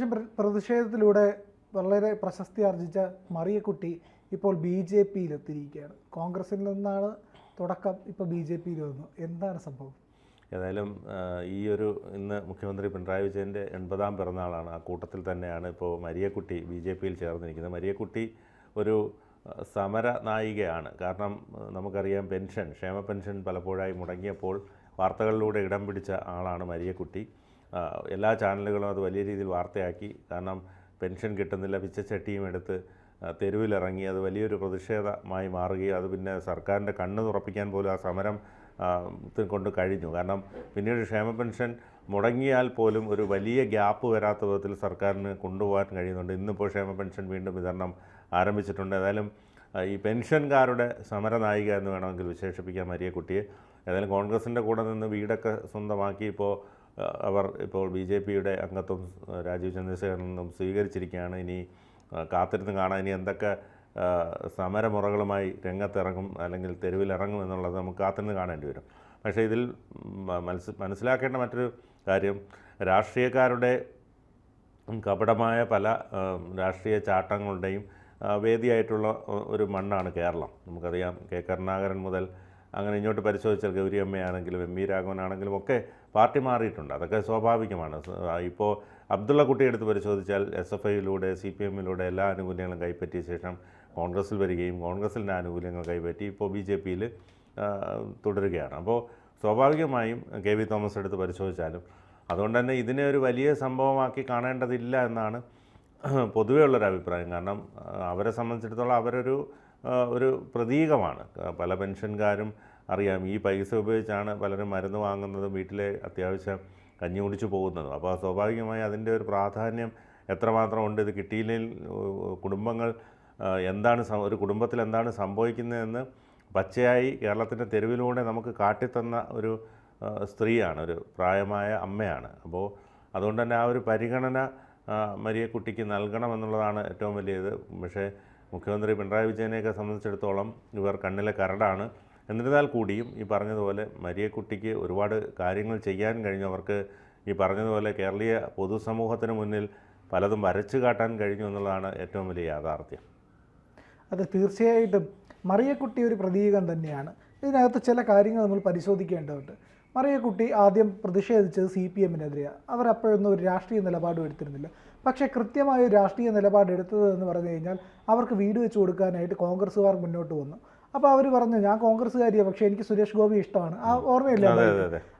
Pension പ്രതിഷേധത്തിലൂടെ വളരെ പ്രശസ്തി ആർജിച്ച മറിയക്കുട്ടി ഇപ്പോൾ BJPയിൽ എത്തിയിരിക്കുകയാണ്. കോൺഗ്രസിൽ നിന്നാണ് തുടക്കം, ഇപ്പോൾ BJPയിൽ വന്നു. എന്താണ് സംഭവം? ഏതായാലും ഇന്ന് മുഖ്യമന്ത്രി പിണറായി വിജയൻ്റെ 80ാം പിറന്നാളാണ്. ആ കൂട്ടത്തിൽ തന്നെയാണ് ഇപ്പോൾ മരിയക്കുട്ടി BJPയിൽ ചേർന്നിരിക്കുന്നത്. മരിയക്കുട്ടി ഒരു സമര നായികയാണ്. കാരണം നമുക്കറിയാം, ക്ഷേമ പെൻഷൻ പലപ്പോഴായി മുടങ്ങിയപ്പോൾ വാർത്തകളിലൂടെ ഇടം പിടിച്ച ആളാണ് മരിയക്കുട്ടി. എല്ലാ ചാനലുകളും അത് വലിയ രീതിയിൽ വാർത്തയാക്കി. കാരണം പെൻഷൻ കിട്ടുന്നില്ല, പിച്ചച്ചട്ടിയും എടുത്ത് തെരുവിലിറങ്ങി. അത് വലിയൊരു പ്രതിഷേധമായി മാറുകയും അത് പിന്നെ സർക്കാരിൻ്റെ കണ്ണ് തുറപ്പിക്കാൻ പോലും ആ സമരം കൊണ്ട് കഴിഞ്ഞു. കാരണം പിന്നീട് ക്ഷേമ പെൻഷൻ മുടങ്ങിയാൽ പോലും ഒരു വലിയ ഗ്യാപ്പ് വരാത്ത വിധത്തിൽ സർക്കാരിന് കൊണ്ടുപോകാൻ കഴിയുന്നുണ്ട്. ഇന്നിപ്പോൾ ക്ഷേമ പെൻഷൻ വീണ്ടും വിതരണം ആരംഭിച്ചിട്ടുണ്ട്. ഏതായാലും ഈ പെൻഷൻകാരുടെ സമരനായിക എന്ന് വേണമെങ്കിൽ വിശേഷിപ്പിക്കാൻ മരിയക്കുട്ടിയെ. ഏതായാലും കോൺഗ്രസിൻ്റെ കൂടെ നിന്ന് വീടൊക്കെ സ്വന്തമാക്കി അവർ BJPയുടെ അംഗത്വം രാജീവ് ചന്ദ്രശേഖരനിൽ നിന്നും സ്വീകരിച്ചിരിക്കുകയാണ്. ഇനി കാത്തിരുന്ന് കാണാൻ ഇനി എന്തൊക്കെ സമരമുറകളുമായി രംഗത്തിറങ്ങും അല്ലെങ്കിൽ തെരുവിലിറങ്ങും എന്നുള്ളത് നമുക്ക് കാത്തിരുന്ന് കാണേണ്ടി വരും. പക്ഷേ ഇതിൽ മനസ്സിലാക്കേണ്ട മറ്റൊരു കാര്യം, രാഷ്ട്രീയക്കാരുടെ കപടമായ പല രാഷ്ട്രീയ ചാട്ടങ്ങളുടെയും വേദിയായിട്ടുള്ള ഒരു മണ്ണാണ് കേരളം. നമുക്കറിയാം, K. കരുണാകരൻ മുതൽ അങ്ങനെ ഇങ്ങോട്ട് പരിശോധിച്ചാൽ ഗൗരിയമ്മയാണെങ്കിലും MV രാഘവനാണെങ്കിലും ഒക്കെ പാർട്ടി മാറിയിട്ടുണ്ട്. അതൊക്കെ സ്വാഭാവികമാണ്. ഇപ്പോൾ അബ്ദുള്ള കുട്ടി എടുത്ത് പരിശോധിച്ചാൽ SFIയിലൂടെ CPMയിലൂടെ എല്ലാ ആനുകൂല്യങ്ങളും കൈപ്പറ്റിയ ശേഷം കോൺഗ്രസിൽ വരികയും കോൺഗ്രസിൻ്റെ ആനുകൂല്യങ്ങൾ കൈപ്പറ്റി ഇപ്പോൾ BJPയിൽ തുടരുകയാണ്. അപ്പോൾ സ്വാഭാവികമായും KV തോമസ് എടുത്ത് പരിശോധിച്ചാലും അതുകൊണ്ട് തന്നെ ഇതിനെ ഒരു വലിയ സംഭവമാക്കി കാണേണ്ടതില്ല എന്നാണ് പൊതുവേ ഉള്ളൊരു അഭിപ്രായം. കാരണം അവരെ സംബന്ധിച്ചിടത്തോളം ഒരു പ്രതീകമാണ്. പല പെൻഷൻകാരും അറിയാം, ഈ പൈസ ഉപയോഗിച്ചാണ് പലരും മരുന്ന് വാങ്ങുന്നതും വീട്ടിലെ അത്യാവശ്യം കഞ്ഞി കുടിച്ചു പോകുന്നതും. അപ്പോൾ സ്വാഭാവികമായി അതിൻ്റെ ഒരു പ്രാധാന്യം എത്രമാത്രം ഉണ്ട്. ഇത് കിട്ടിയില്ലെങ്കിൽ കുടുംബങ്ങൾ ഒരു കുടുംബത്തിൽ എന്താണ് സംഭവിക്കുന്നതെന്ന് പച്ചയായി കേരളത്തിൻ്റെ തെരുവിലൂടെ നമുക്ക് കാട്ടിത്തന്ന ഒരു സ്ത്രീയാണ്, ഒരു പ്രായമായ അമ്മയാണ്. അപ്പോൾ അതുകൊണ്ട് തന്നെ ആ ഒരു പരിഗണന മരിയക്കുട്ടിക്ക് നൽകണമെന്നുള്ളതാണ് ഏറ്റവും വലിയത്. പക്ഷേ മുഖ്യമന്ത്രി പിണറായി വിജയനെയൊക്കെ സംബന്ധിച്ചിടത്തോളം ഇവർ കണ്ണിലെ കരടാണ്. എന്നിരുന്നാൽ കൂടിയും ഈ പറഞ്ഞതുപോലെ മരിയക്കുട്ടിക്ക് ഒരുപാട് കാര്യങ്ങൾ ചെയ്യാൻ കഴിഞ്ഞു. അവർക്ക് ഈ പറഞ്ഞതുപോലെ കേരളീയ പൊതുസമൂഹത്തിന് മുന്നിൽ പലതും വരച്ചു കാട്ടാൻ കഴിഞ്ഞു എന്നുള്ളതാണ് ഏറ്റവും വലിയ യാഥാർത്ഥ്യം. അത് തീർച്ചയായിട്ടും മറിയക്കുട്ടി ഒരു പ്രതീകം തന്നെയാണ്. ഇതിനകത്ത് ചില കാര്യങ്ങൾ നമ്മൾ പരിശോധിക്കേണ്ടതുണ്ട്. മറിയക്കുട്ടി ആദ്യം പ്രതിഷേധിച്ചത് CPMനെതിരെയാണ്. അവരപ്പോഴൊന്നും ഒരു രാഷ്ട്രീയ നിലപാടും എടുത്തിരുന്നില്ല. പക്ഷേ കൃത്യമായ ഒരു രാഷ്ട്രീയ നിലപാടെടുത്തത് എന്ന് പറഞ്ഞു കഴിഞ്ഞാൽ അവർക്ക് വീട് വെച്ച് കൊടുക്കാനായിട്ട് കോൺഗ്രസ്സുകാർ മുന്നോട്ട് വന്നു. അപ്പോൾ അവർ പറഞ്ഞു, ഞാൻ കോൺഗ്രസ്സുകാരിയാണ്, പക്ഷേ എനിക്ക് സുരേഷ് ഗോപി ഇഷ്ടമാണ്. ആ ഓർമ്മയില്ല?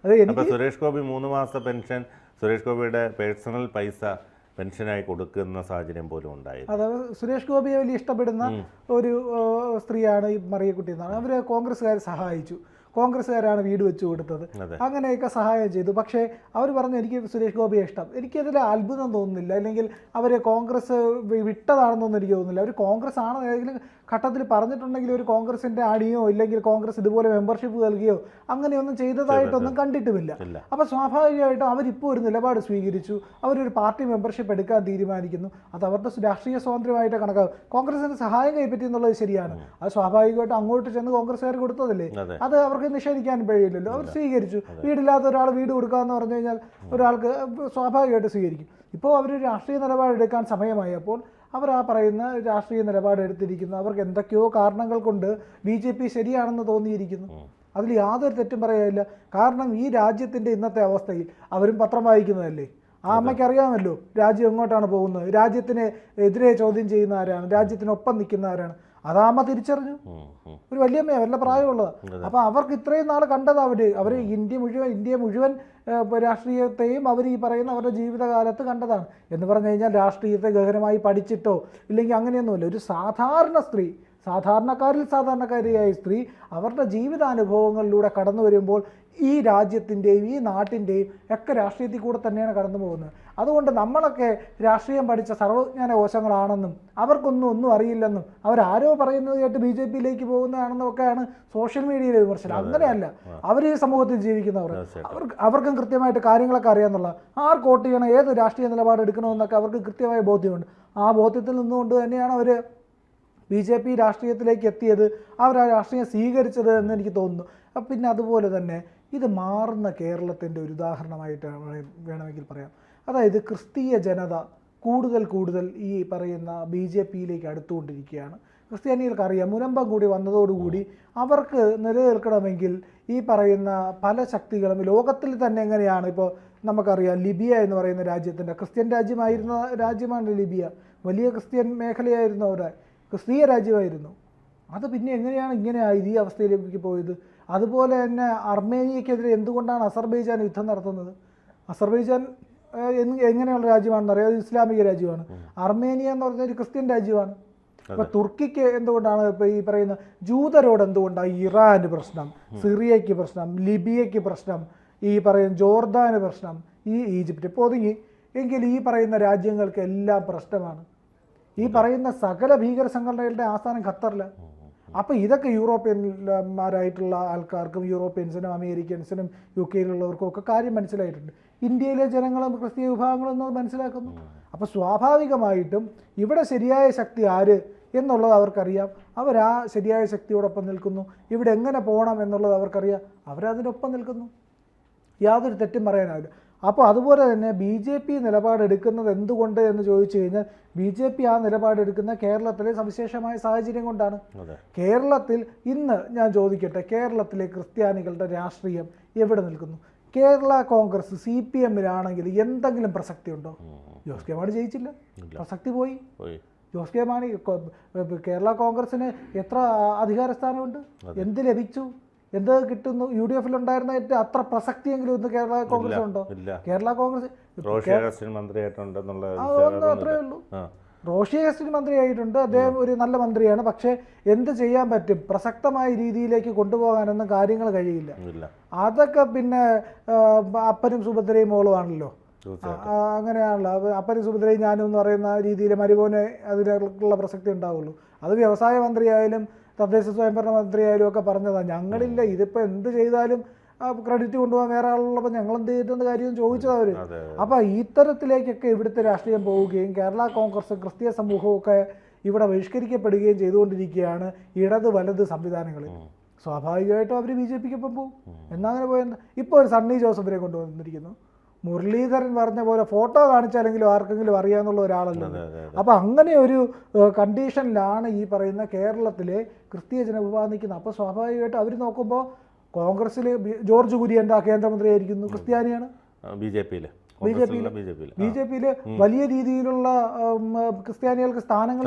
അത് എനിക്ക് സുരേഷ് ഗോപി 3 മാസത്തെ പെൻഷൻ സുരേഷ് ഗോപിയുടെ പേഴ്സണൽ പൈസ പെൻഷനായി കൊടുക്കുന്ന സാഹചര്യം പോലും ഉണ്ടായി. അതായത് സുരേഷ് ഗോപിയെ വലിയ ഇഷ്ടപ്പെടുന്ന ഒരു സ്ത്രീയാണ് ഈ മറിയക്കുട്ടി എന്നാണ്. അവർ കോൺഗ്രസ്സുകാരെ സഹായിച്ചു, കോൺഗ്രസ്സുകാരാണ് വീട് വെച്ച് കൊടുത്തത്, അങ്ങനെയൊക്കെ സഹായം ചെയ്തു. പക്ഷേ അവർ പറഞ്ഞു, എനിക്ക് സുരേഷ് ഗോപിയെ ഇഷ്ടം. എനിക്കതിൽ അത്ഭുതം തോന്നുന്നില്ല, അല്ലെങ്കിൽ അവർ കോൺഗ്രസ് വിട്ടതാണെന്നൊന്നും എനിക്ക് തോന്നുന്നില്ല. അവർ കോൺഗ്രസ് ആണ് ഏതെങ്കിലും ഘട്ടത്തിൽ പറഞ്ഞിട്ടുണ്ടെങ്കിൽ ഒരു കോൺഗ്രസിൻ്റെ അണിയോ ഇല്ലെങ്കിൽ കോൺഗ്രസ് ഇതുപോലെ മെമ്പർഷിപ്പ് നൽകിയോ അങ്ങനെയൊന്നും ചെയ്തതായിട്ടൊന്നും കണ്ടിട്ടുമില്ല. അപ്പോൾ സ്വാഭാവികമായിട്ടും അവരിപ്പോൾ ഒരു നിലപാട് സ്വീകരിച്ചു, അവരൊരു പാർട്ടി മെമ്പർഷിപ്പ് എടുക്കാൻ തീരുമാനിക്കുന്നു. അത് അവരുടെ രാഷ്ട്രീയ സ്വാതന്ത്ര്യമായിട്ട് കണക്കാക്കും. കോൺഗ്രസിന് സഹായം കൈപ്പറ്റി എന്നുള്ളത് ശരിയാണ്. അത് സ്വാഭാവികമായിട്ടും അങ്ങോട്ട് ചെന്ന് കോൺഗ്രസ്സുകാർ കൊടുത്തതല്ലേ, അത് അവർക്ക് നിഷേധിക്കാൻ കഴിയില്ലല്ലോ. അവർ സ്വീകരിച്ചു. വീടില്ലാത്ത ഒരാൾ വീട് കൊടുക്കാമെന്ന് പറഞ്ഞു കഴിഞ്ഞാൽ ഒരാൾക്ക് സ്വാഭാവികമായിട്ട് സ്വീകരിക്കും. ഇപ്പോൾ അവർ രാഷ്ട്രീയ നിലപാടെടുക്കാൻ സമയമായപ്പോൾ അവർ ആ പറയുന്ന രാഷ്ട്രീയ നിലപാടെടുത്തിരിക്കുന്നു. അവർക്ക് എന്തൊക്കെയോ കാരണങ്ങൾ കൊണ്ട് BJP ശരിയാണെന്ന് തോന്നിയിരിക്കുന്നു. അതിൽ യാതൊരു തെറ്റും പറയാനില്ല. കാരണം ഈ രാജ്യത്തിൻ്റെ ഇന്നത്തെ അവസ്ഥയിൽ അവരും പത്രം വായിക്കുന്നതല്ലേ. ആ അമ്മയ്ക്ക് അറിയാമല്ലോ രാജ്യം എങ്ങോട്ടാണ് പോകുന്നത്, രാജ്യത്തിന് എതിരെ ചോദ്യം ചെയ്യുന്ന ആരാണ്, രാജ്യത്തിനൊപ്പം നിൽക്കുന്ന ആരാണ്. അതാമ്മ തിരിച്ചറിഞ്ഞു. ഒരു വലിയമ്മ, വല്ല പ്രായമുള്ളത്. അപ്പോൾ അവർക്ക് ഇത്രയും നാൾ കണ്ടത് അവർ ഇന്ത്യ മുഴുവൻ രാഷ്ട്രീയത്തെയും അവർ ഈ പറയുന്ന അവരുടെ ജീവിതകാലത്ത് കണ്ടതാണ്. എന്ന് പറഞ്ഞു കഴിഞ്ഞാൽ രാഷ്ട്രീയത്തെ ഗഹനമായി പഠിച്ചിട്ടോ ഇല്ലെങ്കിൽ അങ്ങനെയൊന്നുമില്ല. ഒരു സാധാരണ സ്ത്രീ, സാധാരണക്കാരിൽ സാധാരണക്കാരിയായ സ്ത്രീ അവരുടെ ജീവിതാനുഭവങ്ങളിലൂടെ കടന്നു വരുമ്പോൾ ഈ രാജ്യത്തിൻ്റെയും ഈ നാട്ടിൻ്റെയും ഒക്കെ രാഷ്ട്രീയത്തിൽ കൂടെ തന്നെയാണ് കടന്നു പോകുന്നത്. അതുകൊണ്ട് നമ്മളൊക്കെ രാഷ്ട്രീയം പഠിച്ച സർവ്വജ്ഞാന കോശങ്ങളാണെന്നും ഒന്നും അറിയില്ലെന്നും അവരാരോ പറയുന്നത് കേട്ട് BJPയിലേക്ക് പോകുന്നതാണെന്നും ഒക്കെയാണ് സോഷ്യൽ മീഡിയയിലെ വിമർശനം. അങ്ങനെയല്ല, അവർ ഈ സമൂഹത്തിൽ ജീവിക്കുന്നവർ, അവർക്കും കൃത്യമായിട്ട് കാര്യങ്ങളൊക്കെ അറിയാമെന്നുള്ള, ആർക്ക് വോട്ട് ചെയ്യണം, ഏത് രാഷ്ട്രീയ നിലപാട് എടുക്കണമെന്നൊക്കെ അവർക്ക് കൃത്യമായ ബോധ്യമുണ്ട്. ആ ബോധ്യത്തിൽ നിന്നുകൊണ്ട് തന്നെയാണ് അവർ BJP രാഷ്ട്രീയത്തിലേക്ക് എത്തിയത്, അവർ ആ രാഷ്ട്രീയം സ്വീകരിച്ചത് എന്ന് എനിക്ക് തോന്നുന്നു. പിന്നെ അതുപോലെ തന്നെ ഇത് മാറുന്ന കേരളത്തിൻ്റെ ഒരു ഉദാഹരണമായിട്ടാണ് വേണമെങ്കിൽ പറയാം. അതായത് ക്രിസ്തീയ ജനത കൂടുതൽ ഈ പറയുന്ന BJP-യിലേക്ക് അടുത്തുകൊണ്ടിരിക്കുകയാണ്. ക്രിസ്ത്യാനികൾക്ക് അറിയാം, മുനമ്പം കൂടി വന്നതോടുകൂടി അവർക്ക് നിലനിൽക്കണമെങ്കിൽ ഈ പറയുന്ന പല ശക്തികളും ലോകത്തിൽ തന്നെ എങ്ങനെയാണ്, ഇപ്പോൾ നമുക്കറിയാം ലിബിയ എന്ന് പറയുന്ന രാജ്യത്തിൻ്റെ ക്രിസ്ത്യൻ രാജ്യമായിരുന്ന രാജ്യമാണ് ലിബിയ. വലിയ ക്രിസ്ത്യൻ മേഖലയായിരുന്നു, അവിടെ ക്രിസ്തീയ രാജ്യമായിരുന്നു. അത് പിന്നെ എങ്ങനെയാണ് ഇങ്ങനെ ആയത്, ഈ അവസ്ഥയിലേക്ക് പോയത്? അതുപോലെ തന്നെ അർമേനിയക്കെതിരെ എന്തുകൊണ്ടാണ് അസർബൈജാൻ യുദ്ധം നടത്തുന്നത്? അസർബൈജാൻ എങ്ങനെയുള്ള രാജ്യമാണെന്ന് അറിയാം, ഇസ്ലാമിക രാജ്യമാണ്. അർമേനിയ എന്ന് പറഞ്ഞ ഒരു ക്രിസ്ത്യൻ രാജ്യമാണ്. അപ്പോൾ തുർക്കിക്ക് എന്തുകൊണ്ടാണ് ഇപ്പോൾ ഈ പറയുന്ന ജൂതരോട് എന്തുകൊണ്ടാണ് ഇറാന് പ്രശ്നം, സിറിയയ്ക്ക് പ്രശ്നം, ലിബിയയ്ക്ക് പ്രശ്നം, ഈ പറയുന്ന ജോർദാന് പ്രശ്നം, ഈ ഈജിപ്റ്റ് ഇപ്പോൾ ഒതുങ്ങി എങ്കിൽ ഈ പറയുന്ന രാജ്യങ്ങൾക്ക് എല്ലാം പ്രശ്നമാണ്. ഈ പറയുന്ന സകല ഭീകര സംഘടനകളുടെ ആസ്ഥാനം ഖത്തറിലാണ്. അപ്പോൾ ഇതൊക്കെ യൂറോപ്യന്മാരായിട്ടുള്ള ആൾക്കാർക്കും യൂറോപ്യൻസിനും അമേരിക്കൻസിനും UK-യിലുള്ളവർക്കും ഒക്കെ കാര്യം മനസ്സിലായിട്ടുണ്ട്. ഇന്ത്യയിലെ ജനങ്ങളും ക്രിസ്തീയ വിഭാഗങ്ങളൊന്നും അത് മനസ്സിലാക്കുന്നു. അപ്പോൾ സ്വാഭാവികമായിട്ടും ഇവിടെ ശരിയായ ശക്തി ആര് എന്നുള്ളത് അവർക്കറിയാം. അവരാ ശരിയായ ശക്തിയോടൊപ്പം നിൽക്കുന്നു. ഇവിടെ എങ്ങനെ പോകണം എന്നുള്ളത് അവർക്കറിയാം, അവരതിനൊപ്പം നിൽക്കുന്നു. യാതൊരു തെറ്റും പറയാനാവില്ല. അപ്പോൾ അതുപോലെ തന്നെ BJP നിലപാടെടുക്കുന്നത് എന്തുകൊണ്ട് എന്ന് ചോദിച്ചു കഴിഞ്ഞാൽ BJP ആ നിലപാടെടുക്കുന്ന കേരളത്തിലെ സവിശേഷമായ സാഹചര്യം കൊണ്ടാണ്. കേരളത്തിൽ ഇന്ന് ഞാൻ ചോദിക്കട്ടെ, കേരളത്തിലെ ക്രിസ്ത്യാനികളുടെ രാഷ്ട്രീയം എവിടെ നിൽക്കുന്നു? കേരള കോൺഗ്രസ് CPM-ലാണെങ്കിൽ എന്തെങ്കിലും പ്രസക്തി ഉണ്ടോ? ജോസ് കെ മാണി ജയിച്ചില്ല, പ്രസക്തി പോയി. ജോസ് കെ മാണി കേരള കോൺഗ്രസിന് എത്ര അധികാര സ്ഥാനമുണ്ട്? എന്ത് ലഭിച്ചു? എന്ത് കിട്ടുന്നു? UDF-ലുണ്ടായിരുന്ന അത്ര പ്രസക്തിയെങ്കിലും ഇന്ന് കേരള കോൺഗ്രസ് ഉണ്ടോ? കേരള കോൺഗ്രസ് അത്രേ ഉള്ളൂ. റോഷി അഗസ്റ്റിൻ മന്ത്രിയായിട്ടുണ്ട്, അദ്ദേഹം ഒരു നല്ല മന്ത്രിയാണ്. പക്ഷേ എന്ത് ചെയ്യാൻ പറ്റും? പ്രസക്തമായ രീതിയിലേക്ക് കൊണ്ടുപോകാനൊന്നും കാര്യങ്ങൾ കഴിയില്ല. അതൊക്കെ പിന്നെ അപ്പനും സുഭദ്രയും മോളുമാണല്ലോ, അങ്ങനെയാണല്ലോ. അപ്പനും സുഭദ്രയും ഞാനും എന്ന് പറയുന്ന രീതിയിൽ മരുമോനെ അതിനുള്ള പ്രസക്തി ഉണ്ടാവുള്ളൂ. അത് വ്യവസായ മന്ത്രിയായാലും തദ്ദേശ സ്വയംഭരണ മന്ത്രിയായാലും ഒക്കെ പറഞ്ഞതാണ്, ഞങ്ങളില്ല, ഇതിപ്പോൾ എന്ത് ചെയ്താലും ക്രെഡിറ്റ് കൊണ്ടുപോകാൻ വേറെ ആളുള്ളപ്പോൾ ഞങ്ങൾ എന്ത് ചെയ്തിട്ടെന്ന് കാര്യം ചോദിച്ചത് അവർ. അപ്പോൾ ഇത്തരത്തിലേക്കൊക്കെ ഇവിടുത്തെ രാഷ്ട്രീയം പോവുകയും കേരള കോൺഗ്രസ് ക്രിസ്തീയ സമൂഹവും ഒക്കെ ഇവിടെ ബഹിഷ്കരിക്കപ്പെടുകയും ചെയ്തുകൊണ്ടിരിക്കുകയാണ് ഇടത് വലത് സംവിധാനങ്ങളിൽ. സ്വാഭാവികമായിട്ടും അവർ BJP-ക്കൊപ്പം പോകും. എന്നങ്ങനെ പോയെന്താ? ഇപ്പോൾ ഒരു സണ്ണി ജോസഫിനെ കൊണ്ടുവന്നിരിക്കുന്നു. മുരളീധരൻ പറഞ്ഞ പോലെ ഫോട്ടോ കാണിച്ചാലെങ്കിലും ആർക്കെങ്കിലും അറിയാമെന്നുള്ള ഒരാളല്ല. അപ്പോൾ അങ്ങനെ ഒരു കണ്ടീഷനിലാണ് ഈ പറയുന്ന കേരളത്തിലെ ക്രിസ്തീയ ജനവിഭാഗം നിൽക്കുന്നത്. അപ്പോൾ സ്വാഭാവികമായിട്ട് അവർ നോക്കുമ്പോൾ കോൺഗ്രസ്സിൽ ജോർജ് കുര്യൻ കേന്ദ്രമന്ത്രിയായിരിക്കുന്നു, ക്രിസ്ത്യാനിയാണ്. BJP-യിൽ വലിയ രീതിയിലുള്ള ക്രിസ്ത്യാനികൾക്ക് സ്ഥാനങ്ങൾ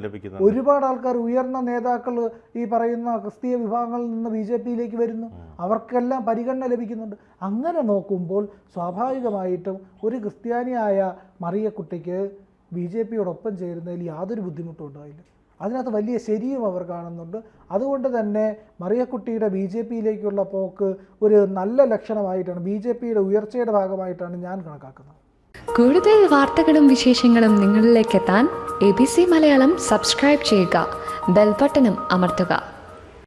ലഭിക്കുന്നു. ഒരുപാട് ആൾക്കാർ, ഉയർന്ന നേതാക്കൾ ഈ പറയുന്ന ക്രിസ്തീയ വിഭാഗങ്ങളിൽ നിന്ന് BJP-യിലേക്ക് വരുന്നു. അവർക്കെല്ലാം പരിഗണന ലഭിക്കുന്നുണ്ട്. അങ്ങനെ നോക്കുമ്പോൾ സ്വാഭാവികമായിട്ടും ഒരു ക്രിസ്ത്യാനിയായ മറിയക്കുട്ടിക്ക് BJP-യോടൊപ്പം ചേരുന്നതിൽ യാതൊരു ബുദ്ധിമുട്ടും ഉണ്ടായില്ല. അതിനകത്ത് വലിയ ശരിയും അവർ കാണുന്നുണ്ട്. അതുകൊണ്ട് തന്നെ മറിയക്കുട്ടിയുടെ BJP-യിലേക്കുള്ള പോക്ക് ഒരു നല്ല ലക്ഷണമായിട്ടാണ്, BJP-യുടെ ഉയർച്ചയുടെ ഭാഗമായിട്ടാണ് ഞാൻ കണക്കാക്കുന്നത്. കൂടുതൽ വാർത്തകളും വിശേഷങ്ങളും നിങ്ങളിലേക്ക് എത്താൻ ABC മലയാളം സബ്സ്ക്രൈബ് ചെയ്യുക, ബെൽ ബട്ടണും അമർത്തുക.